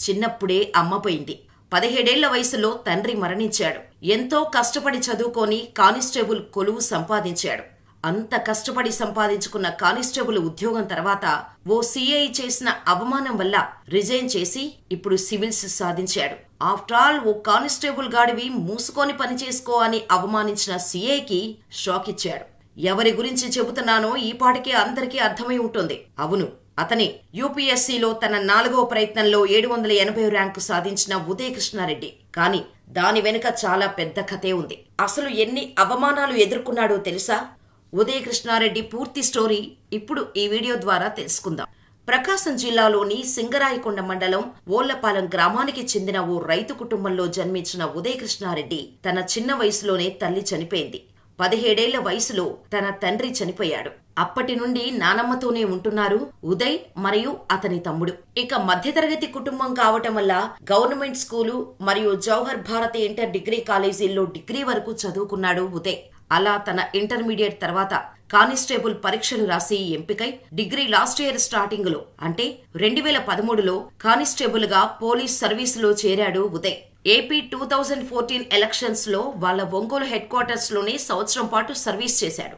చిన్నప్పుడే అమ్మ పోయింది. 17 ఏళ్ల వయసులో తండ్రి మరణించాడు. ఎంతో కష్టపడి చదువుకొని కానిస్టేబుల్ కొలువు సంపాదించాడు. అంత కష్టపడి సంపాదించుకున్న కానిస్టేబుల్ ఉద్యోగం తర్వాత ఓ సిఐ చేసిన అవమానం వల్ల రిజైన్ చేసి ఇప్పుడు సివిల్స్ సాధించాడు. ఆఫ్టర్ ఆల్ ఓ కానిస్టేబుల్ గాడివి మూసుకొని పనిచేసుకో అని అవమానించిన సిఐకి షాక్ ఇచ్చాడు. ఎవరి గురించి చెబుతున్నానో ఈ పాటికే అందరికీ అర్థమై ఉంటుంది. అవును, అతనే యూపీఎస్సీలో తన 4వ ప్రయత్నంలో 780 ర్యాంకు సాధించిన ఉదయ్ కృష్ణారెడ్డి. కానీ దాని వెనుక చాలా పెద్ద కథే ఉంది. అసలు ఎన్ని అవమానాలు ఎదుర్కొన్నాడో తెలుసా? ఉదయ్ కృష్ణారెడ్డి పూర్తి స్టోరీ ఇప్పుడు ఈ వీడియో ద్వారా తెలుసుకుందాం. ప్రకాశం జిల్లాలోని సింగరాయకొండ మండలం ఓళ్లపాలెం గ్రామానికి చెందిన ఓ రైతు కుటుంబంలో జన్మించిన ఉదయ్ కృష్ణారెడ్డి తన చిన్న వయసులోనే తల్లి చనిపోయింది. 17 ఏళ్ల వయసులో తన తండ్రి చనిపోయాడు. అప్పటి నుండి నానమ్మతోనే ఉంటున్నారు ఉదయ్ మరియు అతని తమ్ముడు. ఇక మధ్యతరగతి కుటుంబం కావటం వల్ల గవర్నమెంట్ స్కూలు మరియు జవహర్ భారతి ఇంటర్ డిగ్రీ కాలేజీల్లో డిగ్రీ వరకు చదువుకున్నాడు ఉదయ్. అలా తన ఇంటర్మీడియట్ తర్వాత కానిస్టేబుల్ పరీక్షలు రాసి ఎంపికై డిగ్రీ లాస్ట్ ఇయర్ స్టార్టింగ్ లో అంటే 2013లో కానిస్టేబుల్ గా పోలీస్ సర్వీసులో చేరాడు ఉదయ్. ఏపీ 2014 ఎలక్షన్స్ లో వాళ్ళ ఒంగోలు హెడ్ క్వార్టర్స్ లోనే సంవత్సరం పాటు సర్వీస్ చేశాడు.